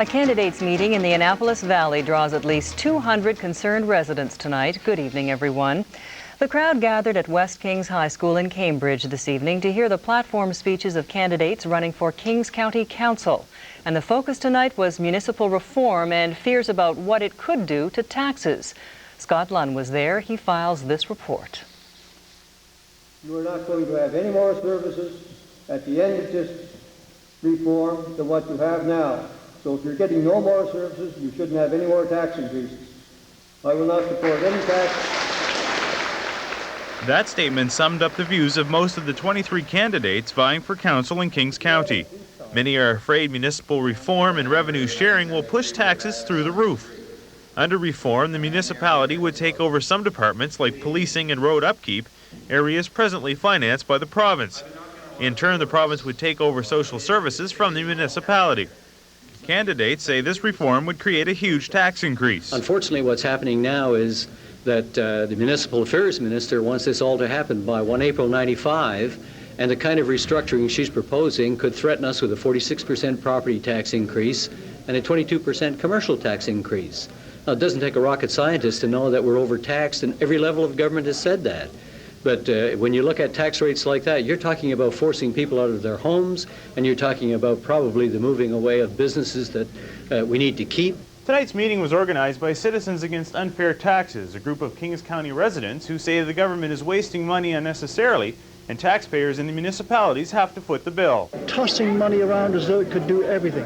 A candidates meeting in the Annapolis Valley draws at least 200 concerned residents tonight. Good evening, everyone. The crowd gathered at West Kings High School in Cambridge this evening to hear the platform speeches of candidates running for Kings County Council. And the focus tonight was municipal reform and fears about what it could do to taxes. Scott Lunn was there. He files this report. You are not going to have any more services at the end of this reform than what you have now. So if you're getting no more services, you shouldn't have any more tax increases. I will not support any tax. That statement summed up the views of most of the 23 candidates vying for council in Kings County. Many are afraid municipal reform and revenue sharing will push taxes through the roof. Under reform, the municipality would take over some departments like policing and road upkeep, areas presently financed by the province. In turn, the province would take over social services from the municipality. Candidates say this reform would create a huge tax increase. Unfortunately, what's happening now is that the municipal affairs minister wants this all to happen by 1 April 95, and the kind of restructuring she's proposing could threaten us with a 46% property tax increase and a 22% commercial tax increase. Now, it doesn't take a rocket scientist to know that we're overtaxed, and every level of government has said that. But when you look at tax rates like that, you're talking about forcing people out of their homes, and you're talking about probably the moving away of businesses that we need to keep. Tonight's meeting was organized by Citizens Against Unfair Taxes, a group of Kings County residents who say the government is wasting money unnecessarily and taxpayers in the municipalities have to foot the bill. Tossing money around as though it could do everything.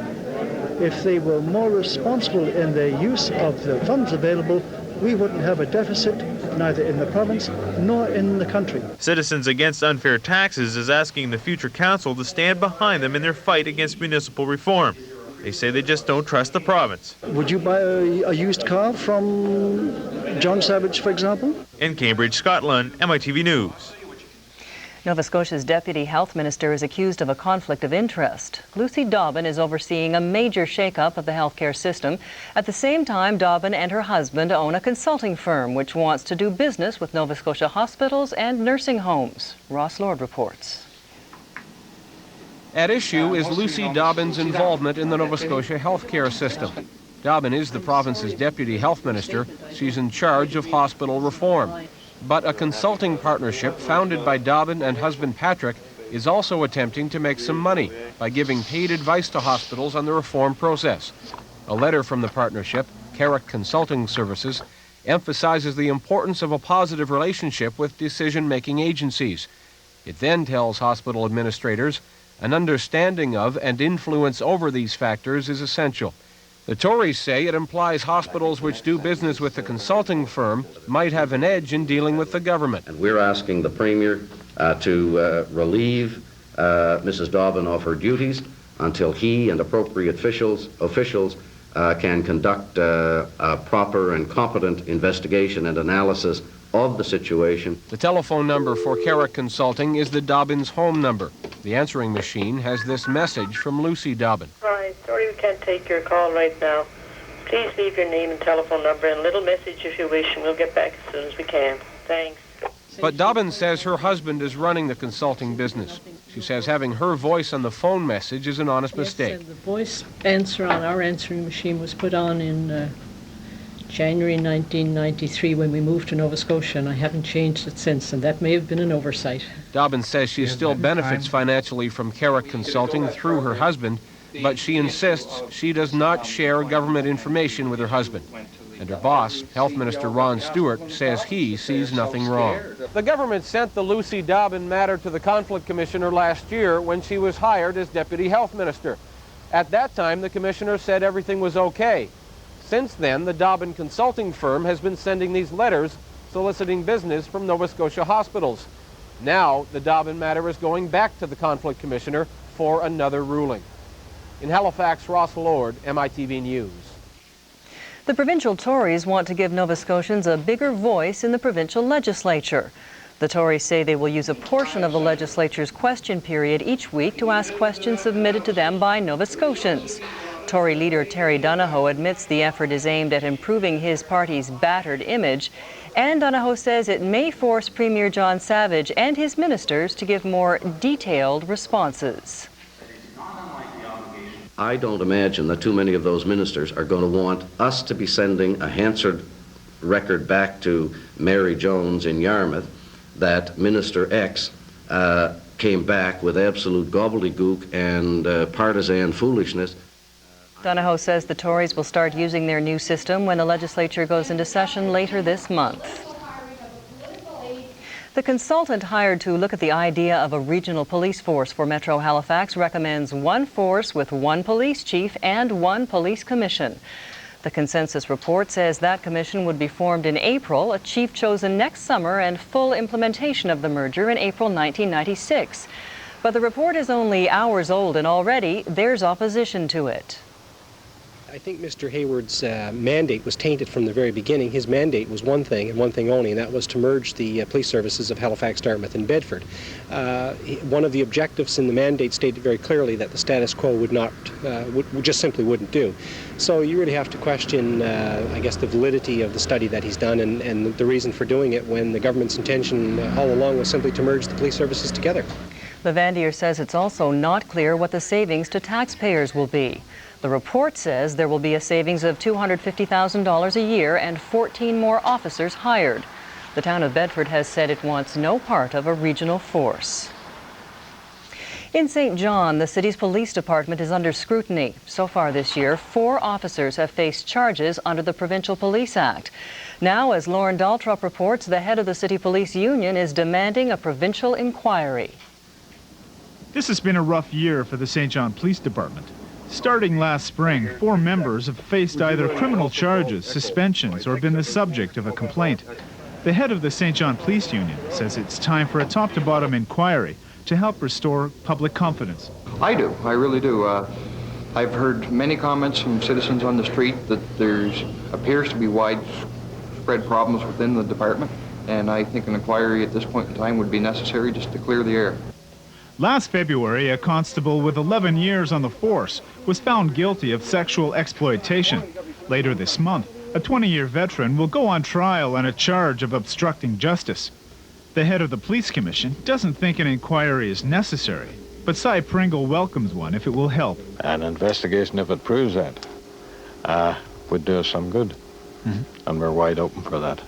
If they were more responsible in their use of the funds available, we wouldn't have a deficit, neither in the province nor in the country. Citizens Against Unfair Taxes is asking the future council to stand behind them in their fight against municipal reform. They say they just don't trust the province. Would you buy a used car from John Savage, for example? In Cambridge, Scott Lunn, MITV News. Nova Scotia's Deputy Health Minister is accused of a conflict of interest. Lucy Dobbin is overseeing a major shakeup of the healthcare system. At the same time, Dobbin and her husband own a consulting firm which wants to do business with Nova Scotia hospitals and nursing homes. Ross Lord reports. At issue is Lucy Dobbin's involvement in the Nova Scotia healthcare system. Dobbin is the province's Deputy Health Minister. She's in charge of hospital reform. But a consulting partnership founded by Dobbin and husband Patrick is also attempting to make some money by giving paid advice to hospitals on the reform process. A letter from the partnership, Carrick Consulting Services, emphasizes the importance of a positive relationship with decision-making agencies. It then tells hospital administrators an understanding of and influence over these factors is essential. The Tories say it implies hospitals which do business with the consulting firm might have an edge in dealing with the government. And we're asking the Premier to relieve Mrs. Dobbin of her duties until he and appropriate officials can conduct a proper and competent investigation and analysis of the situation. The telephone number for Carrick Consulting is the Dobbins home number. The answering machine has this message from Lucy Dobbin. Hi, sorry we can't take your call right now. Please leave your name and telephone number and a little message if you wish, and we'll get back as soon as we can. Thanks. But Dobbin says her husband is running the consulting business. She says having her voice on the phone message is an honest mistake. The voice answer on our answering machine was put on in January 1993 when we moved to Nova Scotia, and I haven't changed it since, and that may have been an oversight. Dobbin says she still benefits financially from Carrick Consulting through her husband, but she insists she does not share government information with her husband. And her boss, Health Minister Ron Stewart, says he sees nothing wrong. The government sent the Lucy Dobbin matter to the Conflict Commissioner last year when she was hired as Deputy Health Minister. At that time, the Commissioner said everything was okay. Since then, the Dobbin consulting firm has been sending these letters soliciting business from Nova Scotia hospitals. Now, the Dobbin matter is going back to the Conflict Commissioner for another ruling. In Halifax, Ross Lord, MITV News. The provincial Tories want to give Nova Scotians a bigger voice in the provincial legislature. The Tories say they will use a portion of the legislature's question period each week to ask questions submitted to them by Nova Scotians. Tory leader Terry Donohoe admits the effort is aimed at improving his party's battered image, and Donohoe says it may force Premier John Savage and his ministers to give more detailed responses. I don't imagine that too many of those ministers are going to want us to be sending a Hansard record back to Mary Jones in Yarmouth that Minister X came back with absolute gobbledygook and partisan foolishness. Donohoe says the Tories will start using their new system when the legislature goes into session later this month. The consultant hired to look at the idea of a regional police force for Metro Halifax recommends one force with one police chief and one police commission. The consensus report says that commission would be formed in April, a chief chosen next summer, and full implementation of the merger in April 1996. But the report is only hours old, and already there's opposition to it. I think Mr. Hayward's mandate was tainted from the very beginning. His mandate was one thing and one thing only, and that was to merge the police services of Halifax, Dartmouth, and Bedford. One of the objectives in the mandate stated very clearly that the status quo would just simply wouldn't do. So you really have to question, I guess, the validity of the study that he's done and the reason for doing it when the government's intention all along was simply to merge the police services together. Levandier says it's also not clear what the savings to taxpayers will be. The report says there will be a savings of $250,000 a year and 14 more officers hired. The town of Bedford has said it wants no part of a regional force. In St. John, the city's police department is under scrutiny. So far this year, 4 officers have faced charges under the Provincial Police Act. Now, as Lauren Daltrop reports, the head of the City Police Union is demanding a provincial inquiry. This has been a rough year for the St. John Police Department. Starting last spring, 4 members have faced either criminal charges, suspensions, or been the subject of a complaint. The head of the St. John Police Union says it's time for a top-to-bottom inquiry to help restore public confidence. I do. I really do. I've heard many comments from citizens on the street that there's appears to be widespread problems within the department, and I think an inquiry at this point in time would be necessary just to clear the air. Last February, a constable with 11 years on the force was found guilty of sexual exploitation. Later this month, a 20-year veteran will go on trial on a charge of obstructing justice. The head of the police commission doesn't think an inquiry is necessary, but Cy Pringle welcomes one if it will help. An investigation, if it proves that, would do us some good, and we're wide open for that.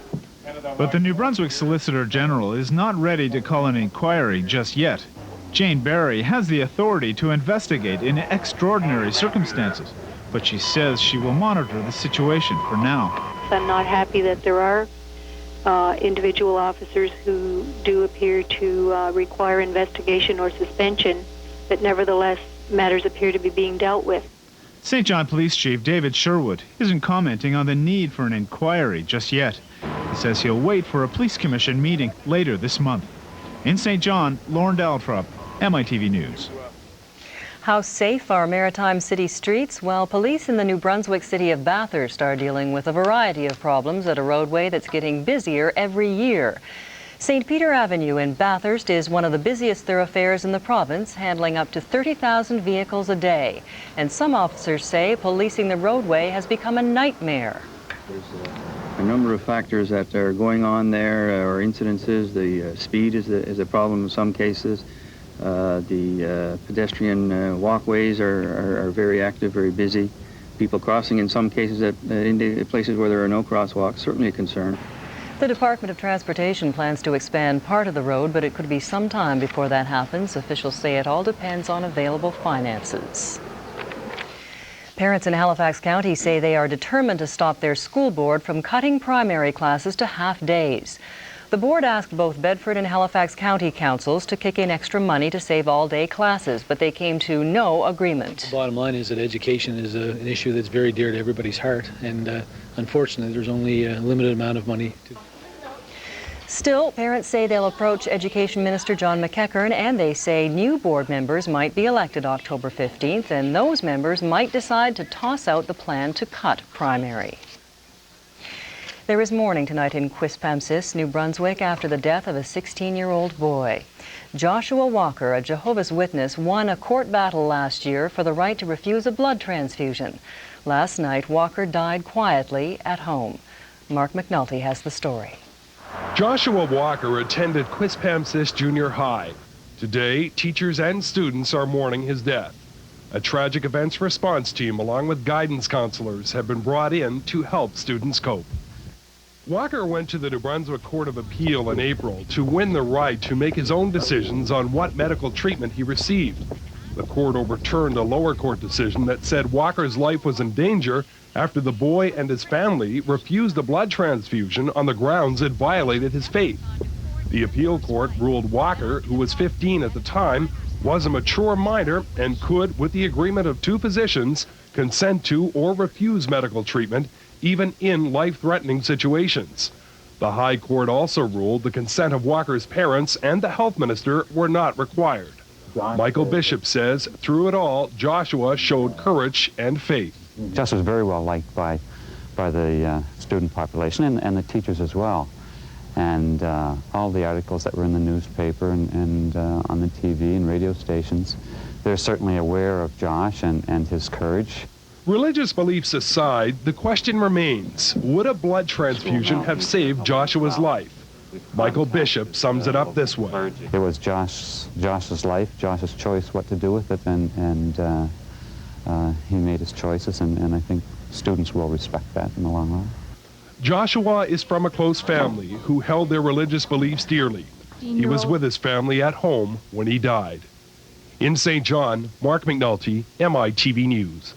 But the New Brunswick Solicitor General is not ready to call an inquiry just yet. Jane Barry has the authority to investigate in extraordinary circumstances, but she says she will monitor the situation for now. I'm not happy that there are individual officers who do appear to require investigation or suspension, but nevertheless matters appear to be being dealt with. St. John Police Chief David Sherwood isn't commenting on the need for an inquiry just yet. He says he'll wait for a police commission meeting later this month. In St. John, Lauren Daltrop, MITV News. How safe are maritime city streets? Well, police in the New Brunswick city of Bathurst are dealing with a variety of problems at a roadway that's getting busier every year. St. Peter Avenue in Bathurst is one of the busiest thoroughfares in the province, handling up to 30,000 vehicles a day. And some officers say policing the roadway has become a nightmare. There's a number of factors that are going on there, or incidences. The speed is a problem in some cases. The pedestrian walkways are very active, very busy. People crossing in some cases in places where there are no crosswalks, certainly a concern. The Department of Transportation plans to expand part of the road, but it could be some time before that happens. Officials say it all depends on available finances. Parents in Halifax County say they are determined to stop their school board from cutting primary classes to half days. The board asked both Bedford and Halifax County councils to kick in extra money to save all-day classes, but they came to no agreement. The bottom line is that education is an issue that's very dear to everybody's heart, and unfortunately there's only a limited amount of money to... Still, parents say they'll approach Education Minister John McEachern, and they say new board members might be elected October 15th, and those members might decide to toss out the plan to cut primary. There is mourning tonight in Quispamsis, New Brunswick, after the death of a 16-year-old boy. Joshua Walker, a Jehovah's Witness, won a court battle last year for the right to refuse a blood transfusion. Last night, Walker died quietly at home. Mark McNulty has the story. Joshua Walker attended Quispamsis Junior High. Today, teachers and students are mourning his death. A tragic events response team along with guidance counselors have been brought in to help students cope. Walker went to the New Brunswick Court of Appeal in April to win the right to make his own decisions on what medical treatment he received. The court overturned a lower court decision that said Walker's life was in danger after the boy and his family refused a blood transfusion on the grounds it violated his faith. The appeal court ruled Walker, who was 15 at the time, was a mature minor and could, with the agreement of two physicians, consent to or refuse medical treatment, even in life-threatening situations. The High Court also ruled the consent of Walker's parents and the health minister were not required. Michael Bishop says, through it all, Joshua showed courage and faith. Joshua was very well liked by the student population and the teachers as well. And all the articles that were in the newspaper and on the TV and radio stations, they're certainly aware of Josh and his courage. Religious beliefs aside, the question remains, would a blood transfusion have saved Joshua's life? Michael Bishop sums it up this way. It was Josh's life, Josh's choice what to do with it, and he made his choices, and I think students will respect that in the long run. Joshua is from a close family who held their religious beliefs dearly. He was with his family at home when he died. In St. John, Mark McNulty, MITV News.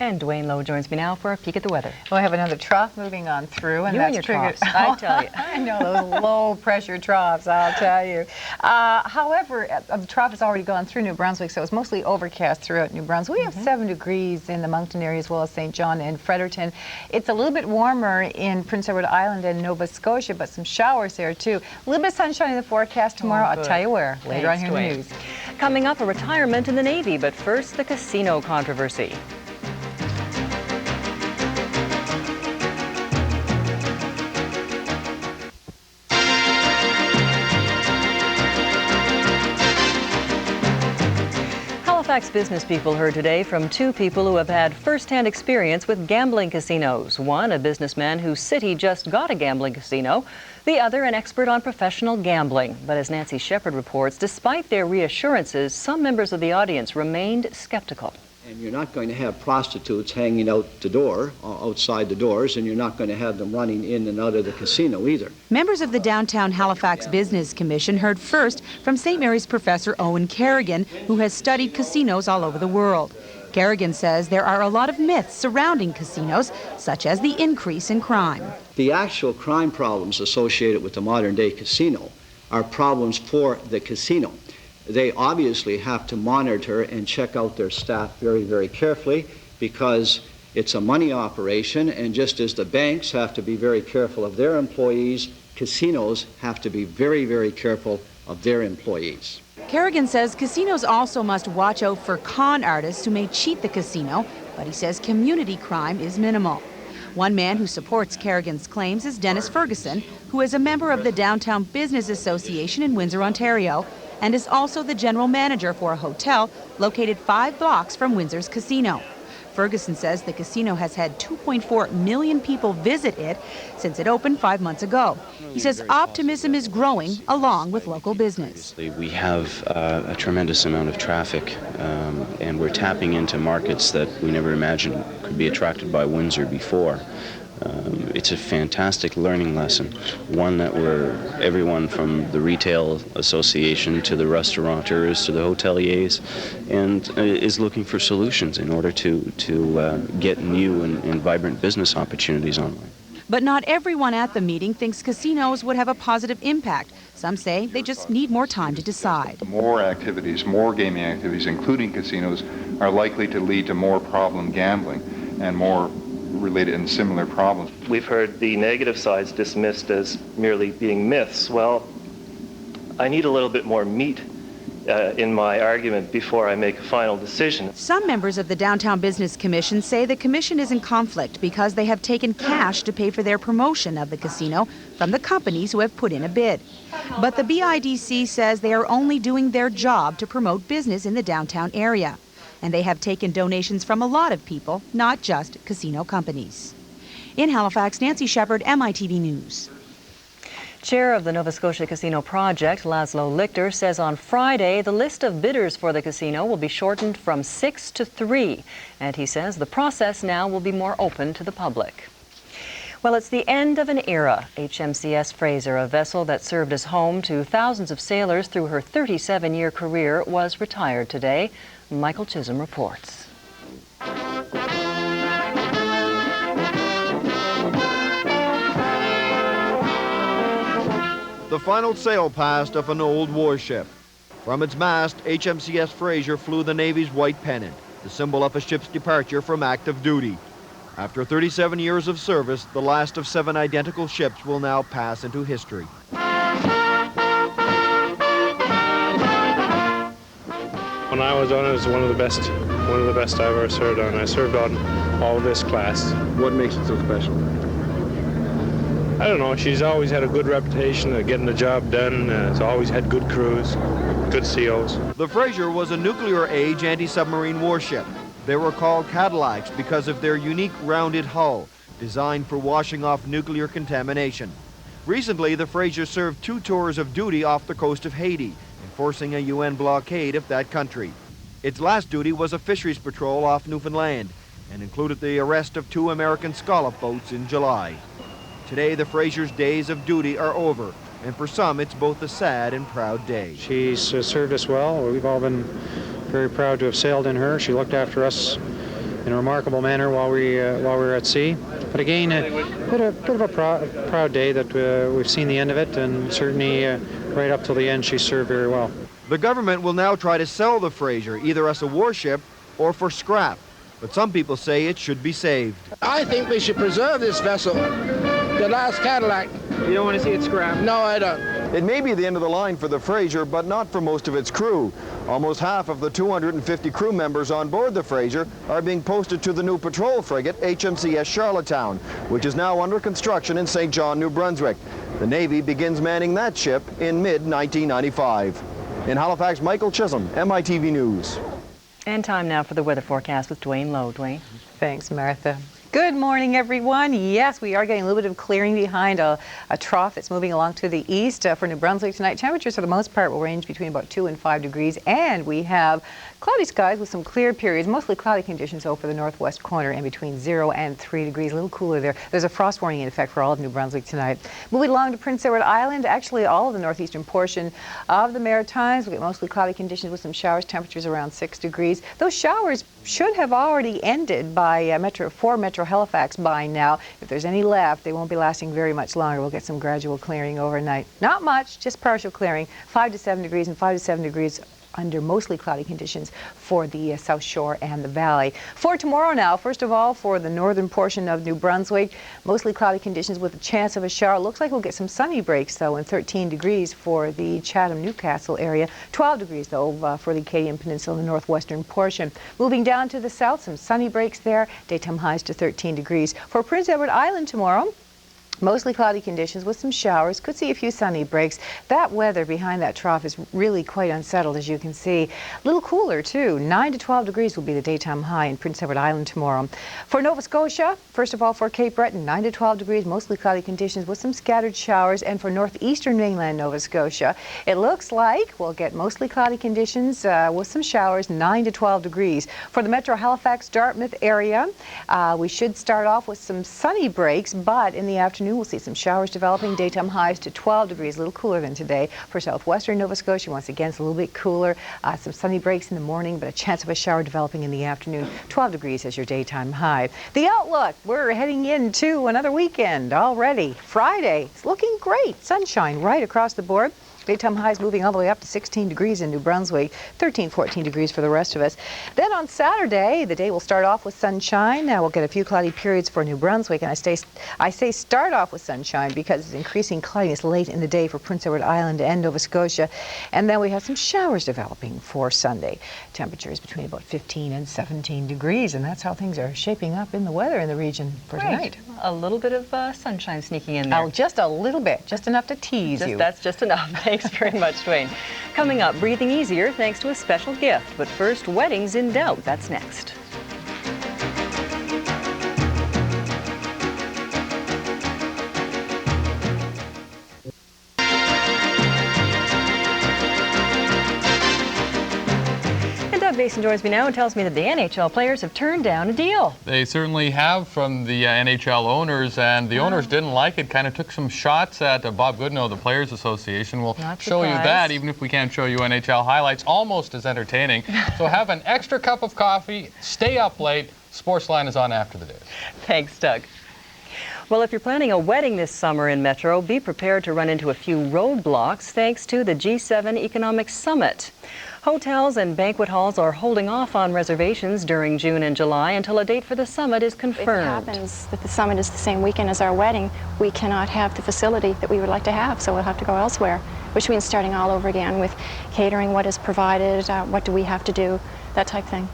And Dwayne Lowe joins me now for a peek at the weather. We'll have another trough moving on through, and you that's and your triggered. troughs, I tell you. I know those low-pressure troughs, I'll tell you. However, the trough has already gone through New Brunswick, so it's mostly overcast throughout New Brunswick. We have 7 degrees in the Moncton area as well as St. John and Fredericton. It's a little bit warmer in Prince Edward Island and Nova Scotia, but some showers there too. A little bit of sunshine in the forecast tomorrow. I'll tell you where later on here in the news. Coming up, a retirement in the Navy, but first the casino controversy. Halifax business people heard today from 2 people who have had first-hand experience with gambling casinos. One, a businessman whose city just got a gambling casino. The other, an expert on professional gambling. But as Nancy Shepard reports, despite their reassurances, some members of the audience remained skeptical. And you're not going to have prostitutes hanging out the door, outside the doors, and you're not going to have them running in and out of the casino either. Members of the Downtown Halifax Business Commission heard first from St. Mary's Professor Owen Kerrigan, who has studied casinos all over the world. Kerrigan says there are a lot of myths surrounding casinos, such as the increase in crime. The actual crime problems associated with the modern-day casino are problems for the casino. They obviously have to monitor and check out their staff very, very carefully because it's a money operation, and just as the banks have to be very careful of their employees, casinos have to be very, very careful of their employees. Kerrigan says casinos also must watch out for con artists who may cheat the casino, but he says community crime is minimal. One man who supports Kerrigan's claims is Dennis Ferguson, who is a member of the Downtown Business Association in Windsor, Ontario, and is also the general manager for a hotel located 5 blocks from Windsor's casino. Ferguson says the casino has had 2.4 million people visit it since it opened 5 months ago. He says optimism is growing along with local business. We have a tremendous amount of traffic, and we're tapping into markets that we never imagined could be attracted by Windsor before. It's a fantastic learning lesson, one that everyone from the retail association to the restaurateurs to the hoteliers and is looking for solutions in order to get new and vibrant business opportunities online. But not everyone at the meeting thinks casinos would have a positive impact. Some say they just need more time to decide. More activities, more gaming activities, including casinos, are likely to lead to more problem gambling and more related and similar problems. We've heard the negative sides dismissed as merely being myths. Well, I need a little bit more meat in my argument before I make a final decision. Some members of the Downtown Business Commission say the commission is in conflict because they have taken cash to pay for their promotion of the casino from the companies who have put in a bid. But the BIDC says they are only doing their job to promote business in the downtown area. And they have taken donations from a lot of people, not just casino companies. In Halifax, Nancy Shepard, MITV News. Chair of the Nova Scotia Casino Project, Laszlo Lichter, says on Friday the list of bidders for the casino will be shortened from 6 to 3. And he says the process now will be more open to the public. Well, it's the end of an era. HMCS Fraser, a vessel that served as home to thousands of sailors through her 37-year career, was retired today. Michael Chisholm reports. The final sail past of an old warship. From its mast, HMCS Fraser flew the Navy's white pennant, the symbol of a ship's departure from active duty. After 37 years of service, the last of 7 identical ships will now pass into history. When I was on it, it was one of the best I've ever served on. I served on all this class. What makes it so special? I don't know. She's always had a good reputation of getting the job done. It's always had good crews, good COs. The Fraser was a nuclear-age anti-submarine warship. They were called Cadillacs because of their unique rounded hull, designed for washing off nuclear contamination. Recently, the Fraser served 2 tours of duty off the coast of Haiti, enforcing a UN blockade of that country. Its last duty was a fisheries patrol off Newfoundland, and included the arrest of 2 American scallop boats in July. Today, the Fraser's days of duty are over, and for some, it's both a sad and proud day. She's served us well. We've all been very proud to have sailed in her. She looked after us in a remarkable manner while we were at sea. But again, a bit of a proud day that we've seen the end of it, and certainly right up till the end, she served very well. The government will now try to sell the Fraser, either as a warship or for scrap. But some people say it should be saved. I think we should preserve this vessel, the last Cadillac. You don't want to see it scrapped? No, I don't. It may be the end of the line for the Fraser, but not for most of its crew. Almost half of the 250 crew members on board the Fraser are being posted to the new patrol frigate, HMCS Charlottetown, which is now under construction in St. John, New Brunswick. The Navy begins manning that ship in mid-1995. In Halifax, Michael Chisholm, MITV News. And time now for the weather forecast with Dwayne Lowe. Dwayne. Thanks, Martha. Good morning, everyone. Yes, we are getting a little bit of clearing behind a trough that's moving along to the east. For New Brunswick tonight, temperatures for the most part will range between about 2 and 5 degrees, and we have cloudy skies with some clear periods, mostly cloudy conditions over the northwest corner, and between 0 and 3 degrees, a little cooler there. There's a frost warning in effect for all of New Brunswick tonight. Moving along to Prince Edward Island, actually all of the northeastern portion of the Maritimes, we get mostly cloudy conditions with some showers, temperatures around 6 degrees. Those showers should have already ended by Metro Halifax by now. If there's any left, they won't be lasting very much longer. We'll get some gradual clearing overnight. Not much, just partial clearing, 5 to 7 degrees and 5 to 7 degrees under mostly cloudy conditions for the South Shore and the Valley. For tomorrow now, first of all, for the northern portion of New Brunswick, mostly cloudy conditions with a chance of a shower. Looks like we'll get some sunny breaks, though, and 13 degrees for the Chatham-Newcastle area. 12 degrees, though, for the Acadian Peninsula, the northwestern portion. Moving down to the south, some sunny breaks there. Daytime highs to 13 degrees. For Prince Edward Island tomorrow, mostly cloudy conditions with some showers. Could see a few sunny breaks. That weather behind that trough is really quite unsettled, as you can see. A little cooler, too. 9 to 12 degrees will be the daytime high in Prince Edward Island tomorrow. For Nova Scotia, first of all, for Cape Breton, 9 to 12 degrees, mostly cloudy conditions with some scattered showers. And for northeastern mainland Nova Scotia, it looks like we'll get mostly cloudy conditions with some showers, 9 to 12 degrees. For the Metro Halifax, Dartmouth area, we should start off with some sunny breaks, but in the afternoon, we'll see some showers developing, daytime highs to 12 degrees, a little cooler than today. For southwestern Nova Scotia, once again, it's a little bit cooler. Some sunny breaks in the morning, but a chance of a shower developing in the afternoon. 12 degrees as your daytime high. The outlook, we're heading into another weekend already. Friday, it's looking great. Sunshine right across the board. Daytime highs moving all the way up to 16 degrees in New Brunswick, 13, 14 degrees for the rest of us. Then on Saturday, the day will start off with sunshine. Now we'll get a few cloudy periods for New Brunswick, and I say start off with sunshine because it's increasing cloudiness late in the day for Prince Edward Island and Nova Scotia. And then we have some showers developing for Sunday. Temperatures between about 15 and 17 degrees, and that's how things are shaping up in the weather in the region for tonight. A little bit of sunshine sneaking in there. Oh, just a little bit, just enough to tease you. That's just enough. Thanks very much, Dwayne. Coming up, breathing easier thanks to a special gift. But first, weddings in doubt. That's next. Jason joins me now and tells me that the NHL players have turned down a deal. They certainly have from the NHL owners, and the owners didn't like it, kind of took some shots at Bob Goodnow, the Players Association. We'll show you that, even if we can't show you NHL highlights, almost as entertaining. So have an extra cup of coffee, stay up late. Sportsline is on after the news. Thanks, Doug. Well, if you're planning a wedding this summer in Metro, be prepared to run into a few roadblocks thanks to the G7 Economic Summit. Hotels and banquet halls are holding off on reservations during June and July until a date for the summit is confirmed. If it happens that the summit is the same weekend as our wedding, we cannot have the facility that we would like to have, so we'll have to go elsewhere, which means starting all over again with catering, what is provided, what do we have to do, that type thing.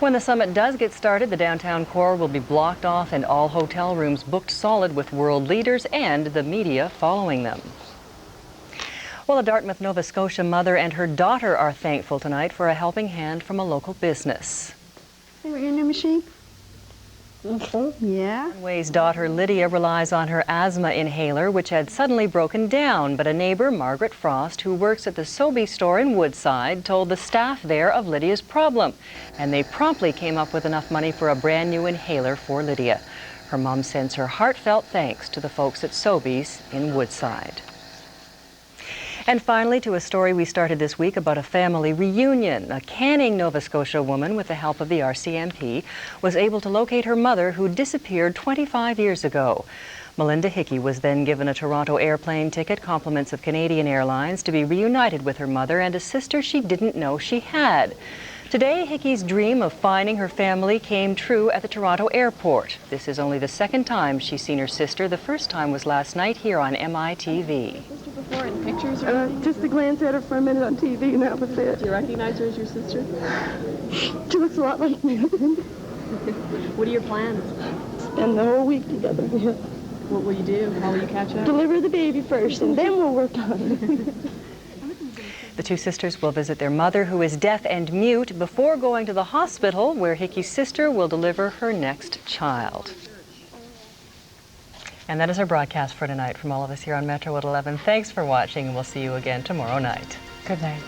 When the summit does get started, the downtown core will be blocked off and all hotel rooms booked solid with world leaders and the media following them. Well, a Dartmouth, Nova Scotia mother and her daughter are thankful tonight for a helping hand from a local business. Hey, we're in your machine? Yeah. Way's daughter Lydia relies on her asthma inhaler, which had suddenly broken down, but a neighbor, Margaret Frost, who works at the Sobe store in Woodside, told the staff there of Lydia's problem, and they promptly came up with enough money for a brand new inhaler for Lydia. Her mom sends her heartfelt thanks to the folks at Sobe's in Woodside. And finally, to a story we started this week about a family reunion. A Canning, Nova Scotia woman, with the help of the RCMP, was able to locate her mother who disappeared 25 years ago. Melinda Hickey was then given a Toronto airplane ticket, compliments of Canadian Airlines, to be reunited with her mother and a sister she didn't know she had. Today, Hickey's dream of finding her family came true at the Toronto airport. This is only the second time she's seen her sister. The first time was last night here on MITV. Before in pictures or just to glance at her for a minute on TV, and that was it. Do you recognize her as your sister? She looks a lot like me, I think. What are your plans? Spend the whole week together. Yeah. What will you do? How will you catch up? Deliver the baby first, and then we'll work on it. The two sisters will visit their mother, who is deaf and mute, before going to the hospital where Hickey's sister will deliver her next child. And that is our broadcast for tonight from all of us here on Metro at 11. Thanks for watching, and we'll see you again tomorrow night. Good night.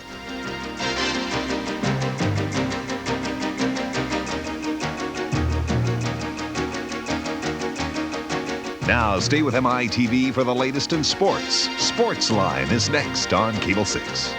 Now stay with MITV for the latest in sports. Sportsline is next on Cable 6.